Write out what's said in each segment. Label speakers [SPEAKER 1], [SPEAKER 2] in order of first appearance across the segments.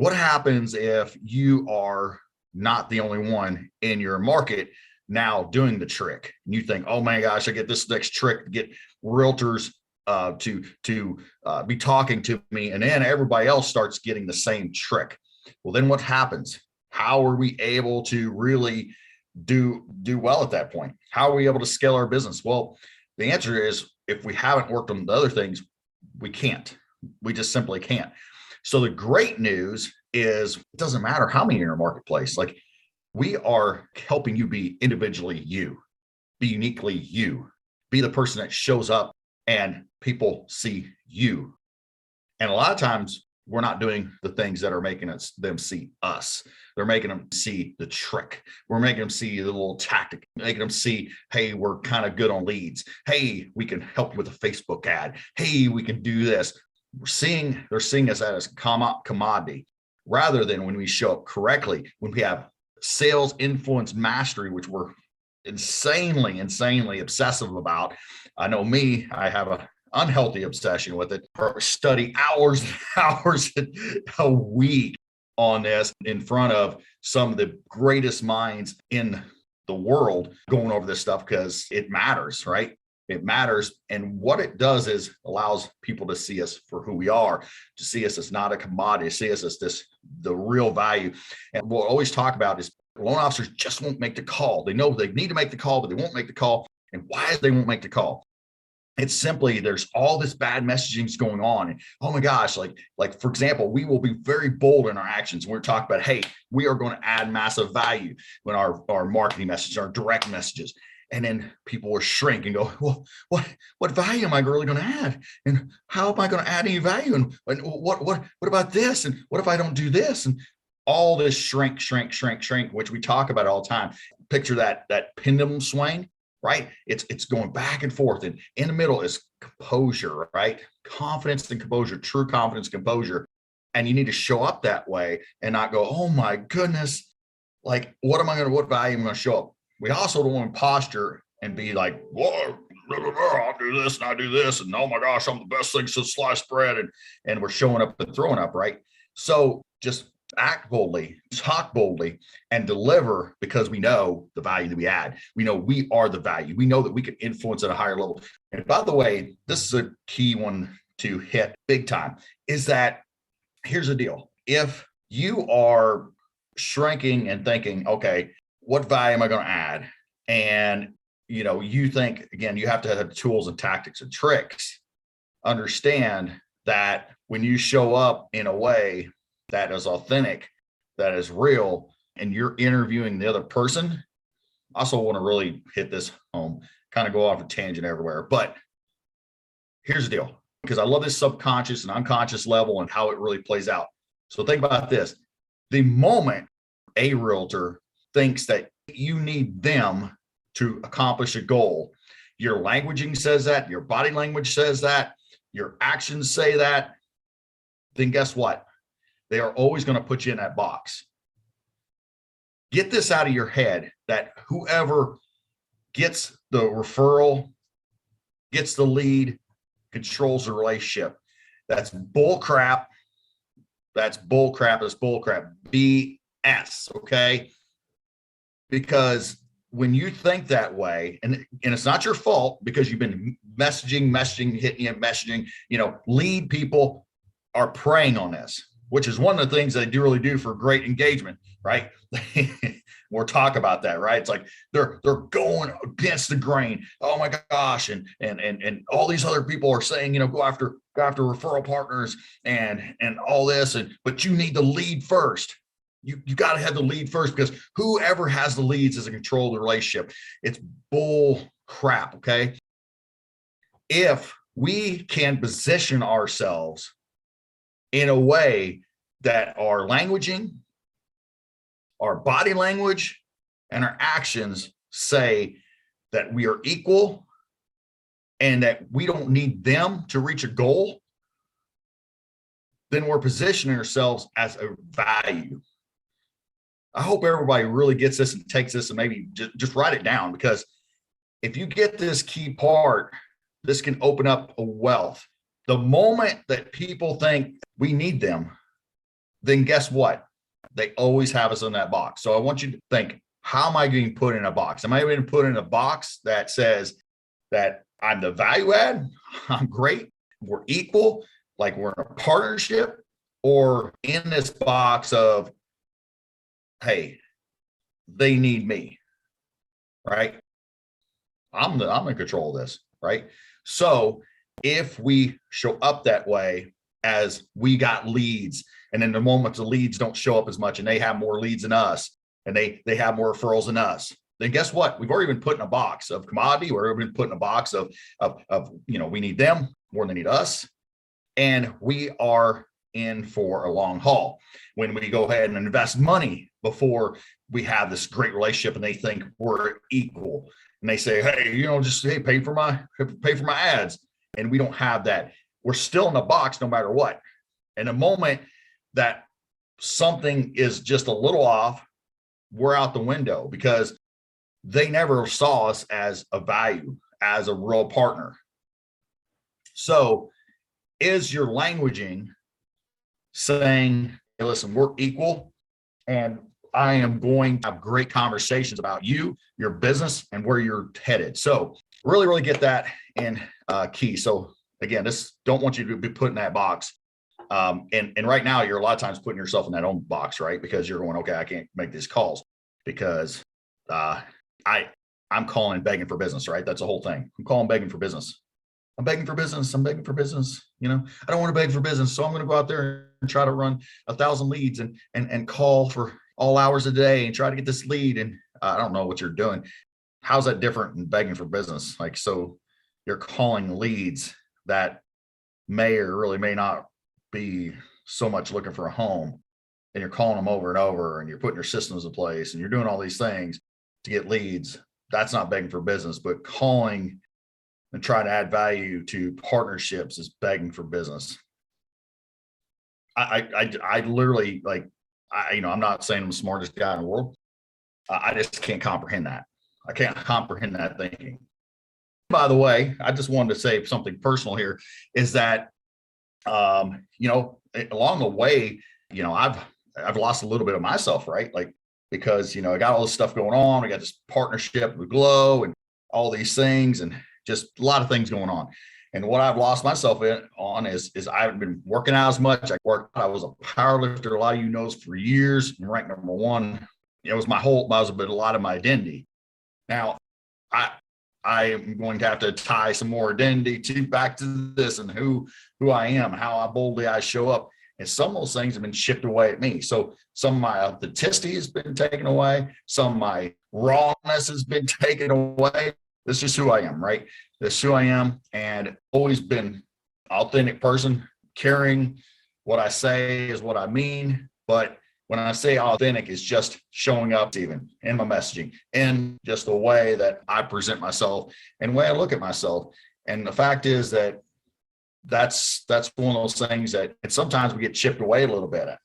[SPEAKER 1] What happens if you are not the only one in your market now doing the trick? And you think, oh my gosh, I get this next trick to get realtors to be talking to me, and then everybody else starts getting the same trick. Well, then what happens? How are we able to really do well at that point? How are we able to scale our business? Well, the answer is if we haven't worked on the other things, we can't. We just simply can't. So the great news is it doesn't matter how many in your marketplace. Like, we are helping you be individually you, be uniquely you, be the person that shows up and people see you. And a lot of times we're not doing the things that are making them see us. They're making them see the trick. We're making them see the little tactic, making them see, hey, we're kind of good on leads. Hey, we can help you with a Facebook ad. Hey, we can do this. They're seeing us as a commodity, rather than when we show up correctly, when we have sales influence mastery, which we're insanely obsessive about. I know me, I have an unhealthy obsession with it. Or study hours and hours a week on this in front of some of the greatest minds in the world going over this stuff, because it matters, right? It matters. And what it does is allows people to see us for who we are, to see us as not a commodity, to see us as the real value. And what I always talk about is loan officers just won't make the call. They know they need to make the call, but they won't make the call. And why they won't make the call? It's simply there's all this bad messaging going on. And oh my gosh, like for example, we will be very bold in our actions. We're talking about, hey, we are going to add massive value when our marketing messages, our direct messages. And then people will shrink and go, well, what value am I really going to add? And how am I going to add any value? And what about this? And what if I don't do this? And all this shrink, which we talk about all the time. Picture that pendulum swing, right? It's going back and forth. And in the middle is composure, right? Confidence and composure, true confidence, composure. And you need to show up that way and not go, oh my goodness, like what value am I going to show up? We also don't want to posture and be like, whoa, I'll do this and I do this. And oh my gosh, I'm the best thing since sliced bread. And we're showing up and throwing up, right? So just act boldly, talk boldly, and deliver, because we know the value that we add. We know we are the value. We know that we can influence at a higher level. And by the way, this is a key one to hit big time, is that here's the deal. If you are shrinking and thinking, okay, what value am I going to add? And, you think, again, you have to have tools and tactics and tricks. Understand that when you show up in a way that is authentic, that is real, and you're interviewing the other person. I also want to really hit this home, kind of go off a tangent everywhere. But here's the deal, because I love this subconscious and unconscious level and how it really plays out. So think about this. The moment a realtor thinks that you need them to accomplish a goal, your languaging says that, your body language says that, your actions say that, then guess what? They are always going to put you in that box. Get this out of your head, that whoever gets the referral, gets the lead, controls the relationship. That's bull crap. That's bull crap. That's bull crap. BS. Okay. Because when you think that way, and it's not your fault, because you've been messaging, hitting it, messaging, lead people are preying on this, which is one of the things they really do for great engagement, right? We'll talk about that, right? It's like they're going against the grain. Oh my gosh, and all these other people are saying, go after referral partners and all this, but you need the lead first. You got to have the lead first, because whoever has the leads is in control of the relationship. It's bull crap, okay? If we can position ourselves in a way that our languaging, our body language, and our actions say that we are equal and that we don't need them to reach a goal, then we're positioning ourselves as a value. I hope everybody really gets this and takes this and maybe just write it down, because if you get this key part, this can open up a wealth. The moment that people think we need them, then guess what? They always have us in that box. So I want you to think, how am I being put in a box? Am I being put in a box that says that I'm the value add, I'm great, we're equal, like we're in a partnership, or in this box of, hey, they need me, right? I'm in control of this, right? So if we show up that way, as we got leads, and in the moment the leads don't show up as much and they have more leads than us, and they have more referrals than us, then guess what? We've already been put in a box of commodity, or we've been put in a box of we need them more than they need us. And we are in for a long haul. When we go ahead and invest money before we have this great relationship and they think we're equal, and they say, hey, just pay for my ads. And we don't have that. We're still in the box no matter what. And the moment that something is just a little off, we're out the window, because they never saw us as a value, as a real partner. So is your languaging saying, hey, listen, we're equal, and I am going to have great conversations about you, your business, and where you're headed. So really, really get that in key. So again, don't want you to be put in that box. And right now you're a lot of times putting yourself in that own box, right? Because you're going, okay, I can't make these calls because I'm calling and begging for business, right? That's the whole thing. I'm calling, begging for business. I'm begging for business. I'm begging for business. I don't want to beg for business. So I'm going to go out there and try to run 1,000 leads and call for all hours a day and try to get this lead. And I don't know what you're doing. How's that different than begging for business? Like, so you're calling leads that may or really may not be so much looking for a home, and you're calling them over and over, and you're putting your systems in place, and you're doing all these things to get leads. That's not begging for business. But calling and trying to add value to partnerships is begging for business. I literally, like, I'm not saying I'm the smartest guy in the world. I just can't comprehend that. I can't comprehend that thinking. By the way, I just wanted to say something personal here, is that, along the way, I've lost a little bit of myself, right? Like, because, I got all this stuff going on. I got this partnership with Glow and all these things, and just a lot of things going on. And what I've lost myself on is I haven't been working out as much. I was a power lifter. A lot of you knows for years, and ranked number one. It was a lot of my identity. Now, I am going to have to tie some more identity back to this, and who I am, how boldly I show up. And some of those things have been chipped away at me. So some of my authenticity has been taken away. Some of my rawness has been taken away. This is just who I am, right? This is who I am, and always been authentic person. Caring, what I say is what I mean. But when I say authentic, it's just showing up, even in my messaging, and just the way that I present myself and the way I look at myself. And the fact is that that's one of those things that, and sometimes we get chipped away a little bit at,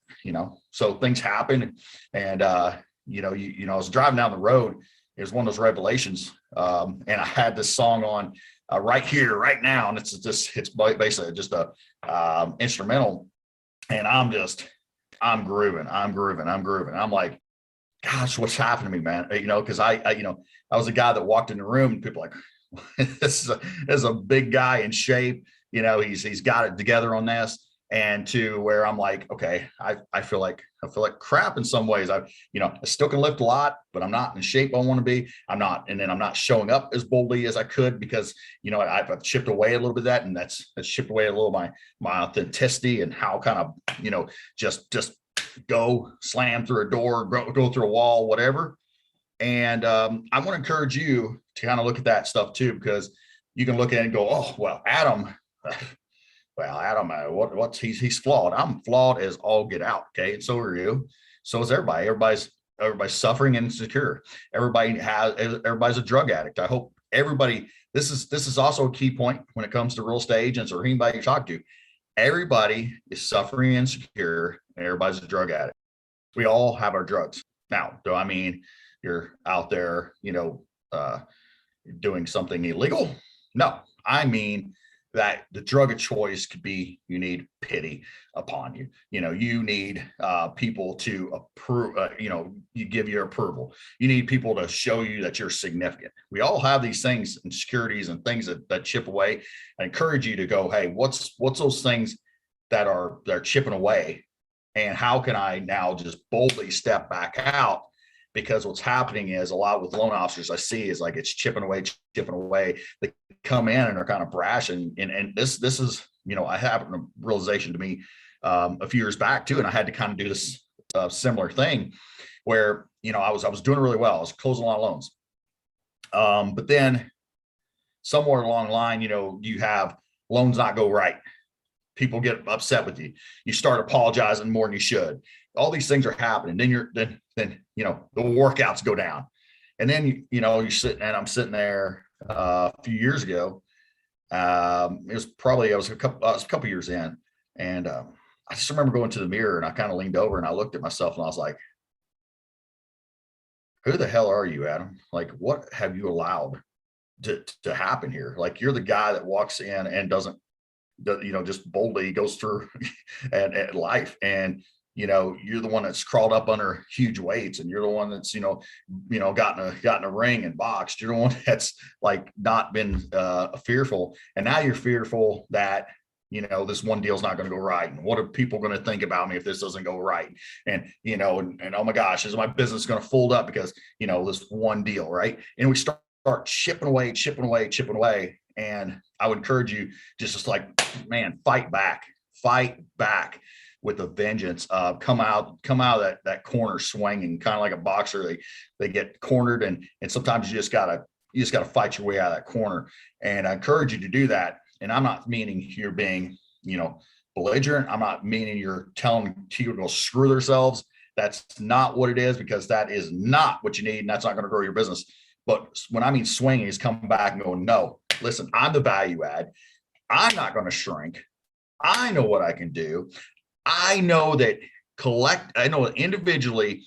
[SPEAKER 1] so things happen. And I was driving down the road. It was one of those revelations. And I had this song on right here, right now. And it's basically just a instrumental. And I'm grooving. I'm like, gosh, what's happened to me, man? Because I was a guy that walked in the room and people like, this is a big guy in shape. He's got it together on this. And to where I'm like, okay, I feel like crap in some ways. I still can lift a lot, but I'm not in the shape I want to be. I'm not showing up as boldly as I could, because I've chipped away a little bit of that, and that's chipped away a little my authenticity, and how kind of just go slam through a door, go through a wall, whatever. And I want to encourage you to kind of look at that stuff too, because you can look at it and go, oh, well, Adam, he's flawed. I'm flawed as all get out. Okay. And so are you. So is everybody. Everybody's suffering and insecure. Everybody's a drug addict. I hope everybody, this is also a key point when it comes to real estate agents or anybody you talk to. Everybody is suffering and insecure, and everybody's a drug addict. We all have our drugs. Now, do I mean you're out there, doing something illegal? No, I mean that the drug of choice could be, you need pity upon you. You need people to approve, you give your approval. You need people to show you that you're significant. We all have these things, insecurities and things that chip away. I encourage you to go, hey, what's those things they're chipping away, and how can I now just boldly step back out? Because what's happening is a lot with loan officers I see is like it's chipping away. They come in and are kind of brash, and this is, I have a realization to me a few years back too, and I had to kind of do this similar thing where I was doing really well. I was closing a lot of loans, but then somewhere along the line, you have loans not go right. People get upset with you. You start apologizing more than you should. All these things are happening. Then the workouts go down, and then you're sitting, and I'm sitting there a few years ago. It was probably I was a couple years in, and I just remember going to the mirror, and I kind of leaned over and I looked at myself, and I was like, "Who the hell are you, Adam? Like, what have you allowed to happen here? Like, you're the guy that walks in and doesn't, just boldly goes through and life, and you're the one that's crawled up under huge weights, and you're the one that's gotten a ring and boxed. You're the one that's like not been fearful, and now you're fearful that this one deal's not going to go right, and what are people going to think about me if this doesn't go right, and and oh my gosh, is my business going to fold up because this one deal, right? And we start chipping away. And I would encourage you just like, man, fight back with a vengeance. Come out of that corner swinging, kind of like a boxer. They get cornered, and sometimes you just gotta fight your way out of that corner. And I encourage you to do that. And I'm not meaning you're being, belligerent. I'm not meaning you're telling people to go screw themselves. That's not what it is, because that is not what you need, and that's not going to grow your business. But when I mean swinging, is coming back and going, no, listen, I'm the value add. I'm not going to shrink. I know what I can do. I know that individually,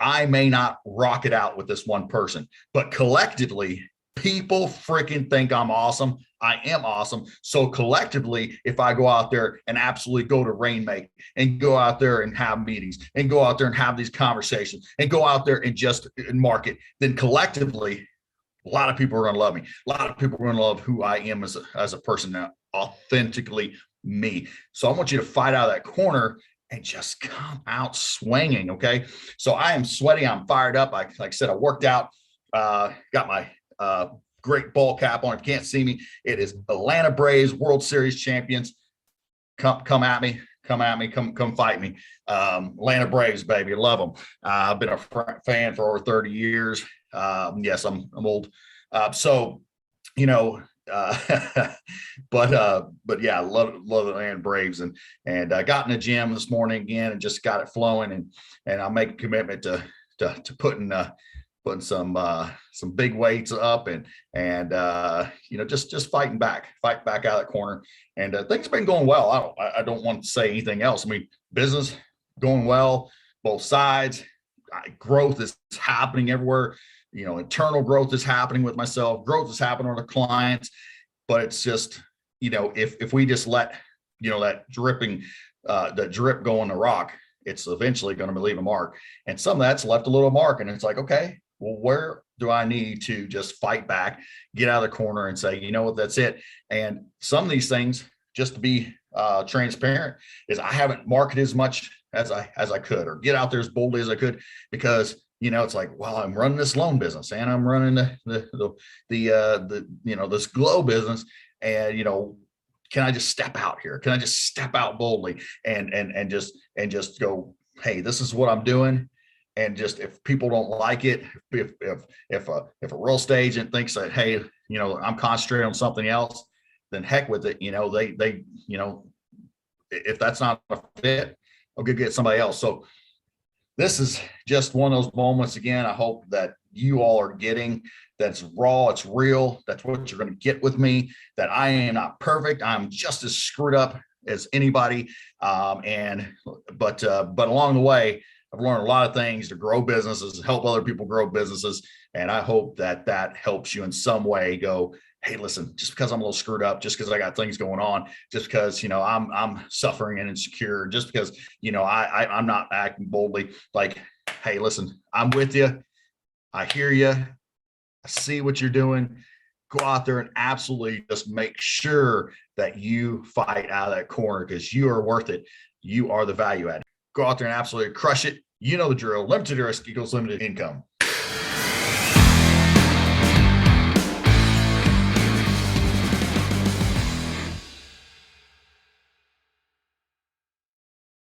[SPEAKER 1] I may not rock it out with this one person, but collectively, people freaking think I'm awesome. I am awesome. So collectively, if I go out there and absolutely go to Rainmake and go out there and have meetings and go out there and have these conversations and go out there and just market, then collectively, a lot of people are going to love me. A lot of people are going to love who I am as a person, now, authentically me. So I want you to fight out of that corner and just come out swinging. Okay. So I am sweaty. I'm fired up. Like I said, I worked out, got my, great ball cap on. If you can't see me, it is Atlanta Braves World Series champions. Come at me, come fight me. Atlanta Braves, baby, love them. I've been a fan for over 30 years. Yes, I'm old. But yeah, love the Atlanta Braves, and I got in the gym this morning again and just got it flowing, and I'll make a commitment to putting some big weights up, and just fight back out of that corner. And things have been going well. I don't want to say anything else. I mean, business going well, both sides. Growth is happening everywhere. Internal growth is happening with myself. Growth is happening with the clients. But it's just, if we just let that the drip go on the rock, it's eventually going to leave a mark. And some of that's left a little mark, and it's like, okay, well, where do I need to just fight back, get out of the corner, and say, you know what, that's it. And some of these things, just to be transparent, is I haven't marketed as much as I could, or get out there as boldly as I could, because it's like, well, I'm running this loan business, and I'm running the this glow business, and can I just step out here? Can I just step out boldly and just go, hey, this is what I'm doing. And just, if people don't like it, if a real estate agent thinks that, hey, I'm concentrating on something else, then heck with it. They if that's not a fit, I'll go get somebody else. So this is just one of those moments. Again, I hope that you all are getting that's raw, it's real. That's what you're going to get with me, that I am not perfect. I'm just as screwed up as anybody. But along the way, I've learned a lot of things to grow businesses, help other people grow businesses. And I hope that helps you in some way go, hey, listen, just because I'm a little screwed up, just because I got things going on, just because, I'm suffering and insecure, just because, I'm not acting boldly, like, hey, listen, I'm with you. I hear you. I see what you're doing. Go out there and absolutely just make sure that you fight out of that corner, because you are worth it. You are the value add. Go out there and absolutely crush it. You know the drill. Limited risk equals limited income.